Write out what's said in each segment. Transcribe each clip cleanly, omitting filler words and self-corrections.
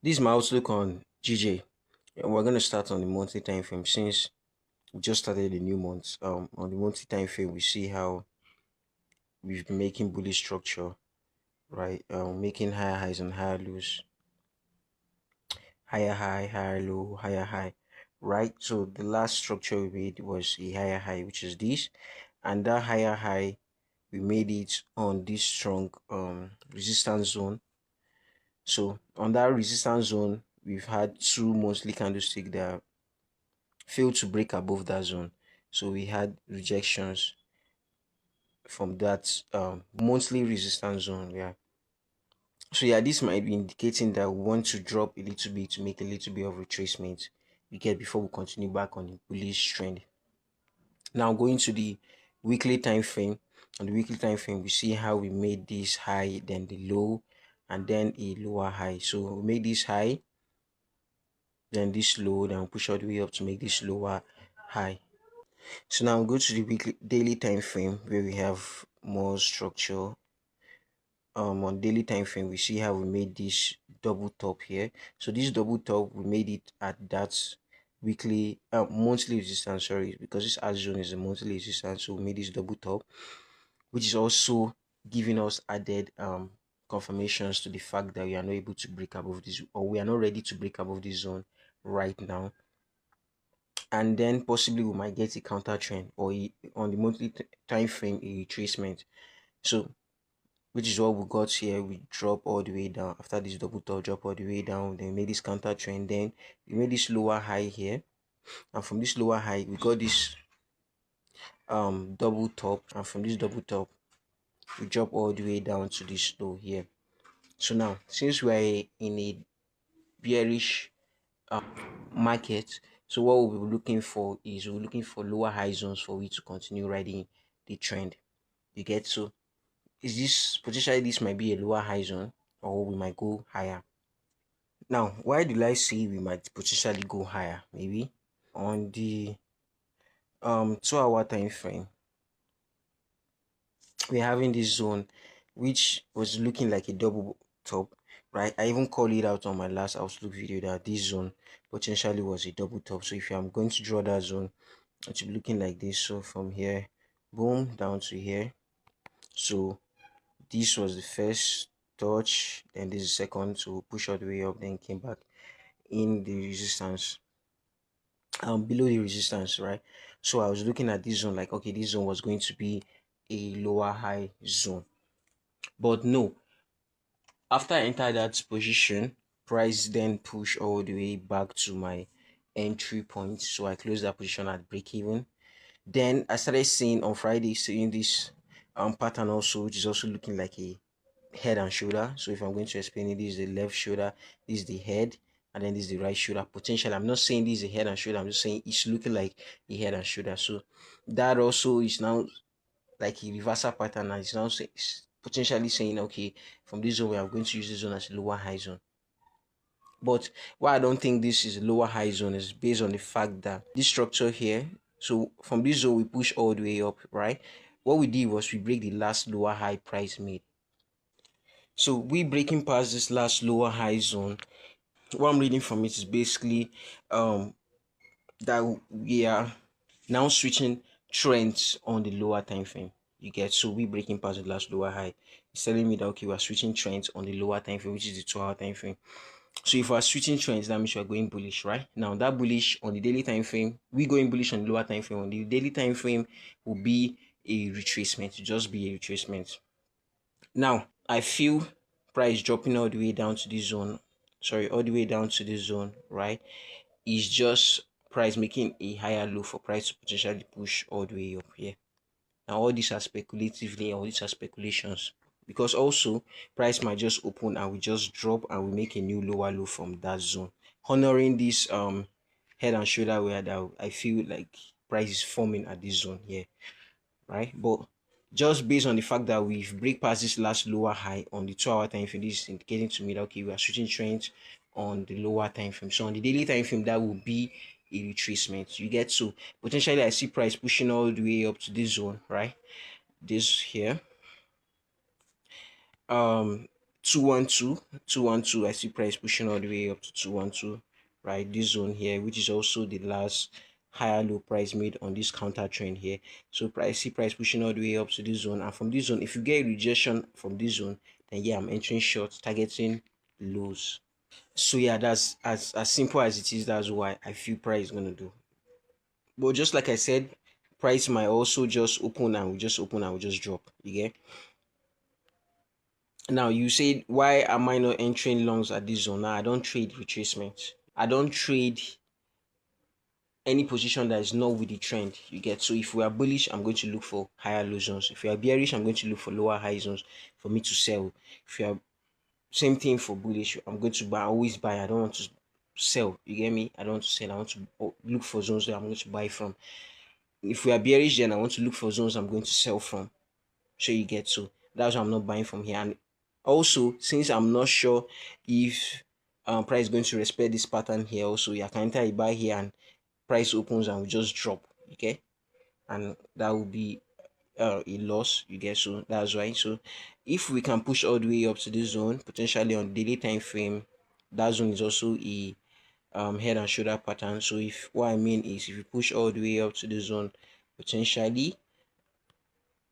This is my outlook on GJ. We're going to start on the monthly time frame since we just started the new month. On the monthly time frame, we see how we've been making bullish structure, right? Making higher highs and higher lows, higher high, higher low, higher high, right? So the last structure we made was a higher high, which is this, and that higher high we made it on this strong resistance zone. So on that resistance zone, we've had two monthly candlesticks that failed to break above that zone. So we had rejections from that monthly resistance zone. Yeah. So yeah, this might be indicating that we want to drop a little bit to make a little bit of retracement. We get before we continue back on the bullish trend. Now going to the weekly time frame. On the weekly time frame, we see how we made this high, then the low, and then a lower high. So we made this high, then this low, then we push all the way up to make this lower high. So now go to the weekly daily time frame where we have more structure. On daily time frame, we see how we made this double top here. So this double top, we made it at that weekly monthly resistance, sorry, because this R zone is a monthly resistance. So we made this double top, which is also giving us added confirmations to the fact that we are not able to break above this, or we are not ready to break above this zone right now. And then possibly we might get a counter trend or on the monthly time frame a retracement. So which is what we got here. We drop all the way down after this double top, drop all the way down, then made this counter trend, then we made this lower high here, and from this lower high we got this double top, and from this double top we drop all the way down to this low here. So now since we're in a bearish market, so what we'll be looking for is we're looking for lower high zones for we to continue riding the trend. You get? So is this potentially, this might be a lower high zone, or we might go higher. Now why do I say we might potentially go higher? Maybe on the 2 hour time frame, we're having this zone which was looking like a double top, right? I even called it out on my last outlook video that this zone potentially was a double top. So if I'm going to draw that zone, it should be looking like this. So from here, boom, down to here. So this was the first touch, then this is the second, to push all the way up, then came back in the resistance, below the resistance, right? So I was looking at this zone like, okay, this zone was going to be a lower high zone, but no. After I entered that position, price then push all the way back to my entry point. So I closed that position at break even. Then I started seeing on Friday, seeing this pattern also, which is also looking like a head and shoulder. So if I'm going to explain it, this is the left shoulder, this is the head, and then this is the right shoulder. Potentially, I'm not saying this is a head and shoulder, I'm just saying it's looking like a head and shoulder. So that also is now like a reversal pattern, and it's now potentially saying, okay, from this zone, we are going to use this zone as a lower high zone. But why I don't think this is a lower high zone is based on the fact that this structure here, so from this zone we push all the way up, right? What we did was we break the last lower high price made. So we breaking past this last lower high zone. What I'm reading from it is basically that we are now switching trends on the lower time frame. You get? So we breaking past the last lower high. It's telling me that okay, we are switching trends on the lower time frame, which is the 2 hour time frame. So if we are switching trends, that means we are going bullish, right? Now that bullish on the daily time frame, we going bullish on the lower time frame. On the daily time frame will be a retracement, just be a retracement. Now I feel price dropping all the way down to this zone, sorry, all the way down to this zone, right? Is just price making a higher low for price to potentially push all the way up here. Now all these are speculatively, all these are speculations, because also price might just open and we just drop and we make a new lower low from that zone, honoring this head and shoulder where that I feel like price is forming at this zone here, right? But just based on the fact that we've break past this last lower high on the 2 hour time frame, this is indicating to me that okay, we are switching trends on the lower time frame. So on the daily time frame, that will be a retracement. You get? So potentially I see price pushing all the way up to this zone, right? This here. 212. I see price pushing all the way up to 212, right? This zone here, which is also the last higher low price made on this counter trend here. So price, see price pushing all the way up to this zone, and from this zone, if you get a rejection from this zone, then yeah, I'm entering short, targeting lows. So yeah, that's as simple as it is. That's why I feel price is gonna do. But just like I said, price might also just open and we just open and we just drop. You get. Now you said, why am I not entering longs at this zone? Now I don't trade retracement. I don't trade any position that is not with the trend. You get. So if we are bullish, I'm going to look for higher low zones. If we are bearish, I'm going to look for lower high zones for me to sell. If you are same thing for bullish, I'm going to buy. I always buy. I don't want to sell. You get me? I don't want to sell. I want to look for zones that I'm going to buy from. If we are bearish, then I want to look for zones I'm going to sell from. So you get. So that's why I'm not buying from here. And also, since I'm not sure if price is going to respect this pattern here, also you can enter a buy here and price opens and we just drop. Okay, and that will be a loss. You get. So that's why. So if we can push all the way up to this zone, potentially on daily time frame, that zone is also a head and shoulder pattern. So if what I mean is, if you push all the way up to the zone, potentially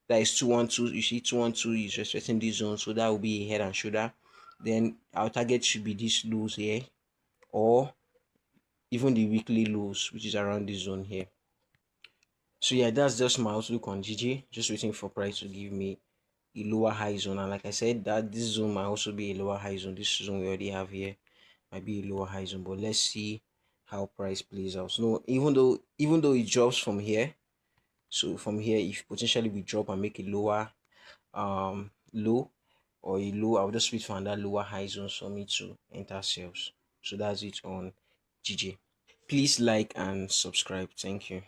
that is 212. You see 212 is respecting this zone, so that will be a head and shoulder. Then our target should be this lows here, or even the weekly lows, which is around this zone here. So yeah, that's just my outlook on GG. Just waiting for price to give me a lower high zone, and like I said, that this zone might also be a lower high zone. This zone we already have here might be a lower high zone, but let's see how price plays out. So even though it drops from here, so from here, if potentially we drop and make a lower low or a low, I'll just wait for another lower high zones for me to enter sales. So that's it on GG. Please like and subscribe. Thank you.